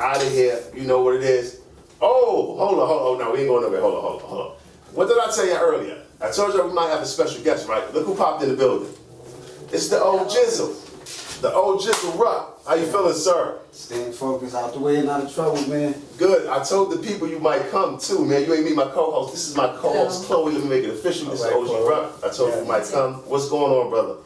out of here. You know what it is. Oh, hold on. No, we ain't going nowhere. Hold on. What did I tell you earlier? I told you we might have a special guest, right? Look who popped in the building. It's the old Jizzle. The old Jizzle Rucc. How you feeling, sir? Staying focused, out the way and out of trouble, man. Good. I told the people you might come too, man. You ain't meet my co-host. This is my co-host, Chloe. Let me make it official. This is OG Rucc. I told you might come. What's going on, brother?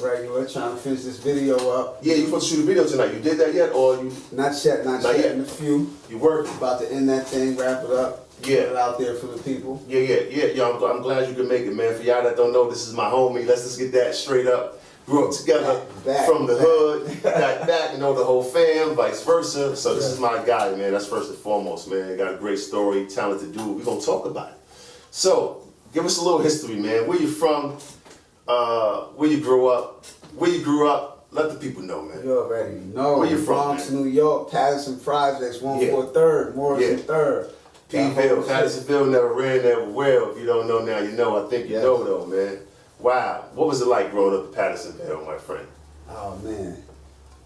Regular, trying to finish this video up. Yeah, you supposed to shoot a video tonight. You did that yet, or you? Not yet. In a few. You working? About to end that thing, wrap it up. Yeah. Put it out there for the people. Yeah. Yo, I'm glad you could make it, man. For y'all that don't know, this is my homie. Let's just get that straight up. Grew up together from the hood, back, you know, the whole fam, vice versa. So this is my guy, man. That's first and foremost, man. Got a great story, talented dude. We're gonna talk about it. So, give us a little history, man. Where you from? Where you grew up? Let the people know, man. You already know. Where you from, Bronx, man? New York, Patterson Projects, 143rd, Morrison 3rd. P-Ville, Pattersonville, never ran, never will. If you don't know now, you know. I think you know, though, man. Wow. What was it like growing up in Pattersonville, my friend? Oh, man.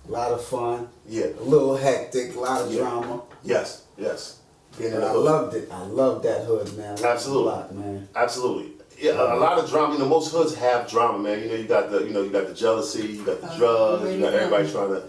A lot of fun. Yeah. A little hectic, a lot of drama. Yes. Being in the I hood. loved it. I loved that hood, man. Absolutely. A lot, man. Absolutely. Yeah, a lot of drama. You know, most hoods have drama, man. You know, you got the jealousy, you got the drugs, you got everybody trying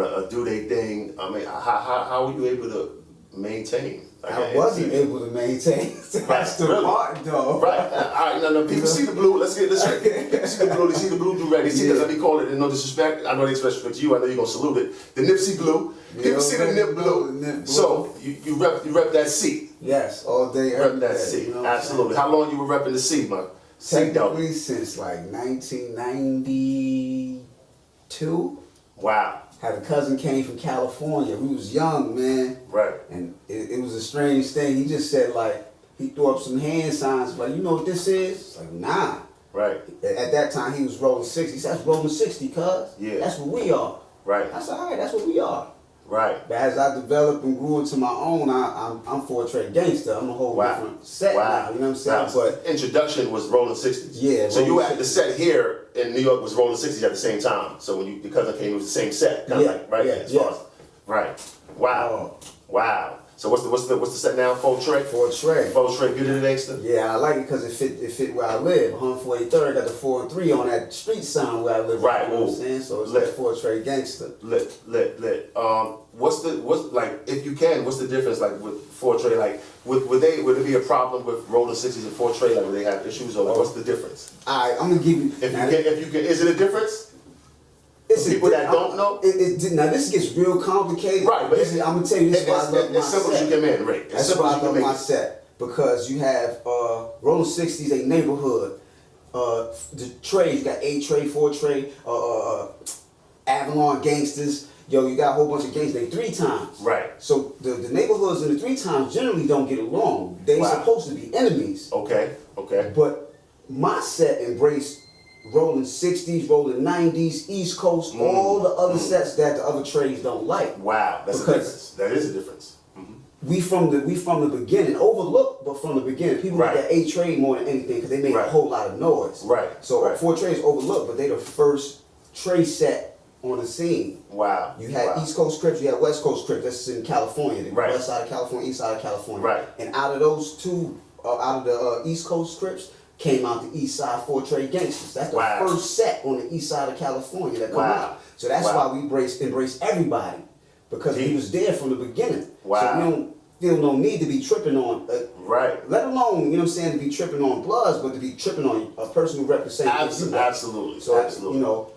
to do their thing. I mean, how were you able to maintain? I wasn't able to maintain. That's the part, though. Right. All right. No. People see the blue. Let's get this straight. People see the blue. They see the blue do ready. See, let me call it. And no disrespect. I know they express respect to you. I know you're gonna salute it. The Nipsey blue. People see the nip blue. So you rep that C. Yes, all day, every day. Rep that C. You know Absolutely. How long you were repping the C, man? Technically since like 1992. Wow. Had a cousin came from California. We was young, man. Right. And it was a strange thing. He just said, like, he threw up some hand signs, like, you know what this is? It's like, nah. Right. At that time, he was rolling 60. He said, that's rolling 60, cuz. Yeah. That's what we are. Right. I said, all right, that's what we are. Right. But as I developed and grew into my own, I'm four-trade gangster. I'm a whole different set now. You know what I'm saying? But introduction was rolling 60s. Yeah. So you had the set here in New York was rolling 60s at the same time. So when the cousin came, it was the same set, kind of like right. Yeah. As far as, right. Wow. Wow. So what's the set now? Four-tray. Four-tray. Four-tray. Good to the gangster. Yeah, I like it because it fit where I live. 143rd got the 4 and 3 on that street sign where I live. Right. You know what I'm saying? So it's like four-tray gangster. Lit. What's like, if you can, what's the difference like with four-tray? Like would it be a problem with rolling 60s and four-tray? Like would they have issues or like, what's the difference? Alright, I'm gonna give you if you can, is it a difference? It's people that don't know? Now this gets real complicated. Right, but I'm gonna tell you this is why I love my as simple as you can make it, right? That's why I love my set. Because you have rolling 60s, a neighborhood. The trades, you got 8-tray, 4-tray, Avalon gangsters. Yo, you got a whole bunch of gangsters. They 3 times. Right. So the neighborhoods in the 3 times generally don't get along. They supposed to be enemies. Okay. But my set embraced rolling 60s, rolling 90s, East Coast, all the other sets that the other trades don't like. Wow, that's a difference. That is a difference. We from the beginning, overlooked, but from the beginning. People look at 8-tray more than anything because they make a whole lot of noise. Right. So 4-tray is overlooked, but they the first tray set on the scene. Wow. You had East Coast Crips, you had West Coast Crips. That's in California. The West side of California, East side of California. Right. And out of those two, out of the East Coast Crips, came out the East Side 4-tray gangsters. That's the first set on the East side of California that come out. So that's why we embrace everybody. Because we was there from the beginning. Wow. So we don't feel no need to be tripping on, let alone, you know what I'm saying, to be tripping on Bloods, but to be tripping on a person who represents Absolutely. So, you know,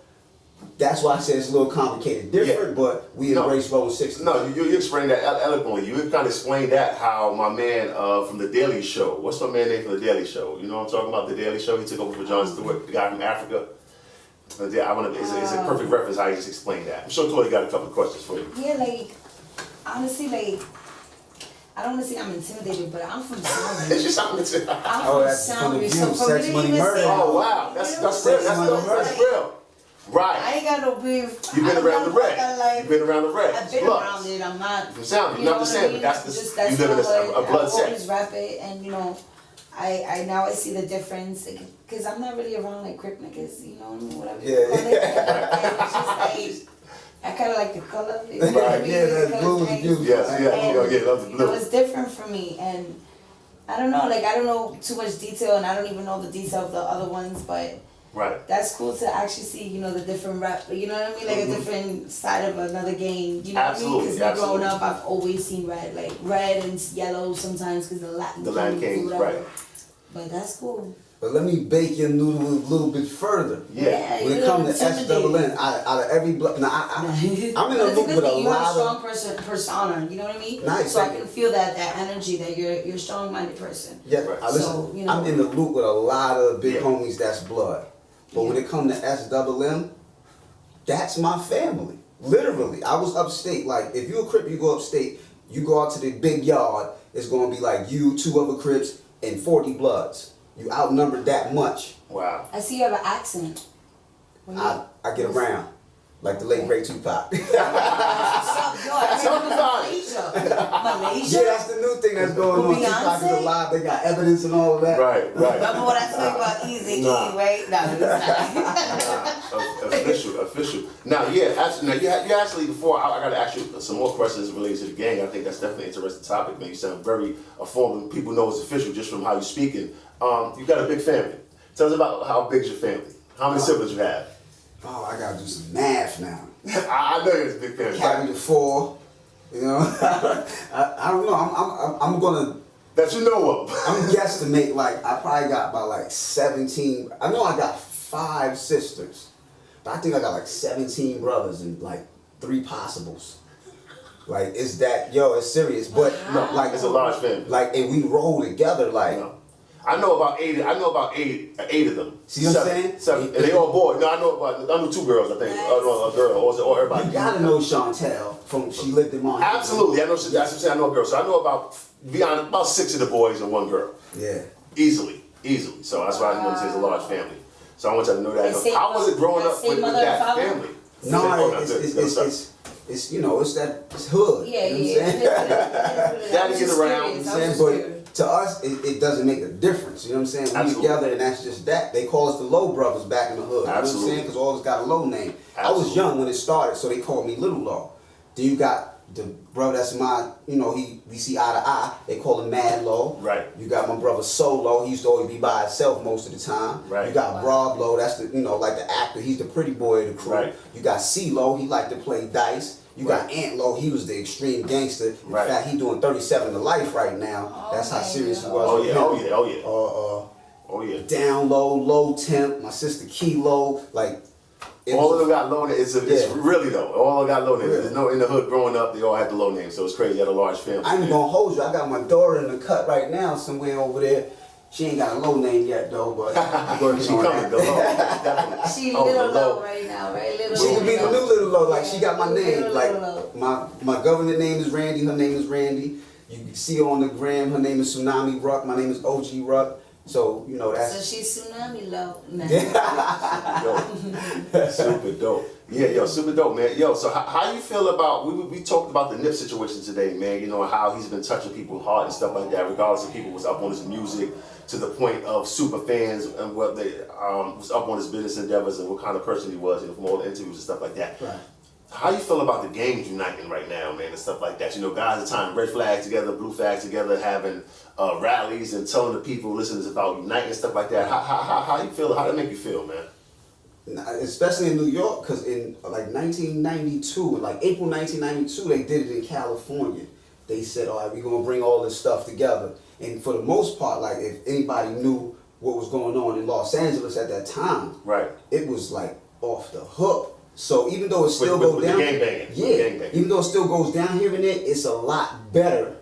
that's why I said it's a little complicated. Different, but we embrace rolling 60s. No, you explained that eloquently. You kind of explained that how my man from The Daily Show, what's my man name from The Daily Show? You know what I'm talking about, The Daily Show? He took over for Jon Stewart, the guy from Africa. It's a perfect reference how you just explained that. I'm sure Chloe got a couple of questions for you. Yeah, like, honestly, like, I don't want to say I'm intimidated, but I'm from Soundview. It's just I'm from Soundview, so for sex, me to money, even murder. say, oh wow, that's real. Right. I ain't got no beef. You've been around the red. You've been around the red. I've been around it. I'm not. From Soundview, You know not the same, but that's you live in a blood set. I always rap it, and you know, I now I see the difference because I'm not really around like Crip niggas, you know, whatever. Yeah. You call it. And it's just like. I kind of like the color. Right, yeah, that blue is beautiful. Yes, yeah, love the You blue. know, it's different for me, and I don't know, like I don't know too much detail, and I don't even know the detail of the other ones, but Right. that's cool to actually see, you know, the different rap, you know what I mean, like a different side of another game. You know Absolutely, what I mean? Because growing absolutely. up, I've always seen red, like red and yellow sometimes, because the Latin Kings, whatever. right. But that's cool. But let me bake your noodle a little bit further. Yeah. When it comes to SNN, out of every blood, now I'm in the loop with a You have a lot strong of. persona, you know what I mean? Nice, So I thank can you. feel that energy, that you're a strong-minded person. Yeah, Right. listen, So, you know. I'm in the loop with a lot of big Yeah. homies that's blood. But when it comes to SNN, that's my family. Literally, I was upstate. Like, if you a Crip, you go upstate, you go out to the big yard, it's gonna be like you, 2 other Crips, and 40 Bloods. You outnumbered that much. Wow. I see you have an accent. When you- I get around. Like the late great Tupac. What's up, yo? I Tell heard me about it. Malaysia. Yeah, that's the new thing that's going With on. Tupac is Beyonce? alive. They got evidence and all of that. Right. Remember what I told you about Easy Nah. E, right? No, it's not. Official. Now, you actually, before I got to ask you some more questions related to the gang. I think that's definitely an interesting topic, man. You sound very formal. People know it's official just from how you're speaking. You got a big family. Tell us about how big's your family. How many siblings you have? Oh, I gotta do some math now. I know you're a big family. Carry the 4. You know, I don't know. I'm gonna. That you know of. I'm guesstimate like I probably got about like 17. I know I got 5 sisters, but I think I got like 17 brothers and like 3 possibles. Like it's it's serious. But No, like it's a large family. Like and we roll together like. No. I know about 8 of them. See what I'm saying? 7. And they all boys. No, I know 2 girls, I think. I know a girl, or everybody. You gotta know Chantel from She Lived in Montana. Absolutely. I know, that's what I'm saying. I know a girl. So I know about 6 of the boys and 1 girl. Yeah. Easily. So that's why I want to say it's a large family. So I want y'all to know that. How was it growing up with mother and that father? family? No, it's you know, it's hood. Yeah, you know what I'm saying? yeah. Daddy get around, But to us, it doesn't make a difference. You know what I'm saying? We Absolutely. together, and that's just that. They call us the Low Brothers back in the hood. You know what I'm Absolutely. saying? Because all of us got a low name. I was Absolutely. young when it started, so they called me Little Law. Then you got the brother that's we see eye to eye. They call him Mad Low. Right. You got my brother Solo. He used to always be by himself most of the time. Right. You got Rob Low. That's the like the actor. He's the pretty boy of the crew. Right. You got C Low. He liked to play dice. You got Right. Ant Low. He was the extreme gangster. In Right. fact, he doing 37 to life right now. That's how serious he was. Oh with yeah, him. oh yeah. Oh yeah. Down low, low temp. My sister Kilo. Like All of them got low names. It's Yeah. really though. All of them got low names. Yeah. There's no in the hood growing up. They all had the low names. So it's crazy. You had a large family. I ain't gonna hold you. I got my daughter in the cut right now somewhere over there. She ain't got a low name yet though, but I'm working She on coming. The that. low. Definitely. She Oh, little the low right now, right? Little She could be the new Little Low. Like she got my name. Little Like Low. my government name is Randy. Her name is Randy. You can see her on the gram. Her name is Tsunami Rucc. My name is OG Rucc. So you know So that's. she's tsunami low. Nah. Super dope. Yeah, yo, super dope, man. Yo, so how you feel about, we talked about the Nip situation today, man, you know, how he's been touching people's heart and stuff like that, regardless of people was up on his music, to the point of super fans and what they was up on his business endeavors and what kind of person he was, you know, from all the interviews and stuff like that. Right. How you feel about the gangs uniting right now, man, and stuff like that? You know, guys are tying red flags together, blue flags together, having rallies and telling the people, listen, it's about uniting and stuff like that. How you feel? How that make you feel, man? Especially in New York, because in like 1992, like April 1992, they did it in California. They said, all right, we're going to bring all this stuff together. And for the most part, like if anybody knew what was going on in Los Angeles at that time, Right. it was like off the hook. So even though it still With goes the down, gangbanging. yeah, With the gangbanging. even though it still goes down here and there, it's a lot better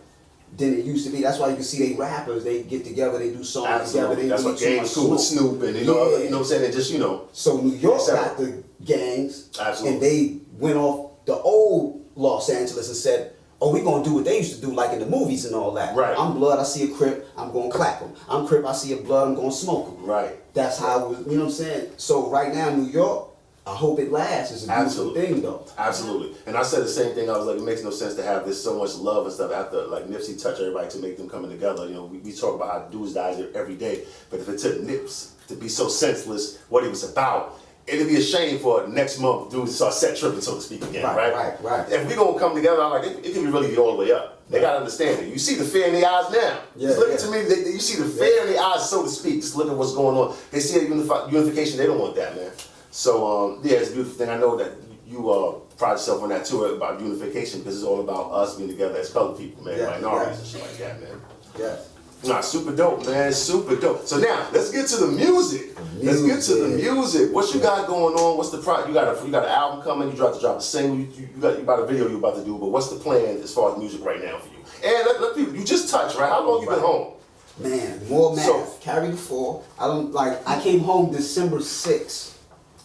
than it used to be. That's why you can see they rappers, they get together, they do songs Absolutely. together, That's they what do too gangs much too with smoke. Snoop and you know Yeah. what I'm saying? And just, you know. So New York Yeah, got the gangs, Absolutely. and they went off the old Los Angeles and said, oh, we gonna do what they used to do, like in the movies and all that. Right. I'm Blood, I see a Crip, I'm gonna clap him. I'm Crip, I see a Blood, I'm gonna smoke him. Right. That's how it was, you know what I'm saying? So right now, New York, I hope it lasts. It's a beautiful Absolutely. thing, though. Absolutely. And I said the same thing. I was like, it makes no sense to have this so much love and stuff after like Nipsey touch everybody to make them coming together. You know, we talk about how dudes die every day, but if it took Nips to be so senseless, what he was about, it'd be a shame for next month dudes to start set tripping, so to speak, again, right? Right. If we gonna come together, I'm like, it can be really be all the way up. They gotta understand it. You see the fear in their eyes now. Just look to me, you see the fear in their eyes, so to speak. Just look at what's going on. They see a unification, they don't want that, man. So, yeah, it's a beautiful thing. I know that you pride yourself on that too, about unification, because it's all about us being together as colored people, man, minorities and shit like that, man. Yeah. Nah, super dope, man, super dope. So now, let's get to the music. Let's get to the music. What you got going on? What's the project? You got an album coming. You about to drop a single. You got a video you about to do. But what's the plan as far as music right now for you? And let people. You just touched, right? How long you been home? Man, more math. Carry the 4. I came home December 6th.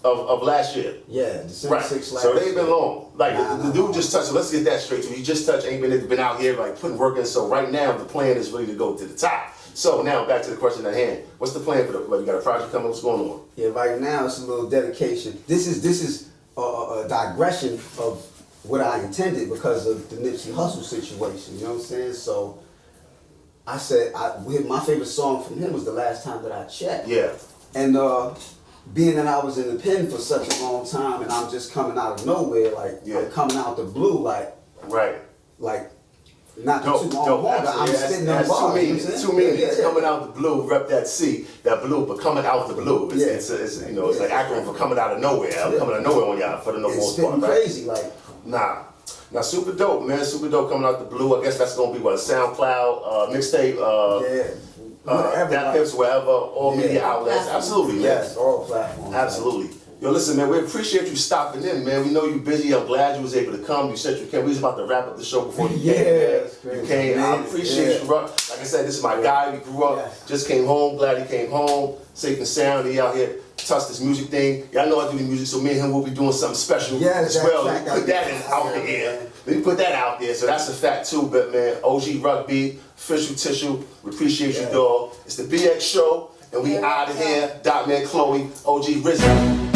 Of last year. Yeah, December 6th last year. So they ain't been long. Like the dude just touched. So let's get that straight. So he just touched. Ain't been out here like putting work in. So right now the plan is really to go to the top. So now back to the question at hand. What's the plan for you got a project coming? What's going on? Yeah, right now it's a little dedication. This is a digression of what I intended because of the Nipsey Hussle situation. You know what I'm saying? So I said my favorite song from him was The Last Time That I Checked. Yeah. And being that I was in the pen for such a long time and I'm just coming out of nowhere, I'm coming out the blue, not too long longer, I'm spitting them bars. 2 minutes coming out the blue, rep that C, that blue, but coming out the blue. It's like acronym for coming out of nowhere. I'm coming out of nowhere on y'all for the most part, right? Crazy, Nah, super dope, man. Super dope coming out the blue. I guess that's gonna be what, SoundCloud, mixtape, that pips wherever, all media outlets. Absolutely, man. Yes, all platforms. Absolutely. Yo, listen, man, we appreciate you stopping in, man. We know you're busy. I'm glad you was able to come. You said you came. We was about to wrap up the show before you came, man. You came. I appreciate you, bro. Like I said, this is my guy. We grew up, just came home. Glad he came home. Safe and sound. He out here touched this music thing. Y'all know I do the music, so me and him will be doing something special as well. Let me put that out there. Let me put that out there. So that's a fact too, but man, OG Rucc, official tissue. We appreciate you, dog. It's the BX show, and we out of here. Dotmannn, Chloe, OG Rizzo.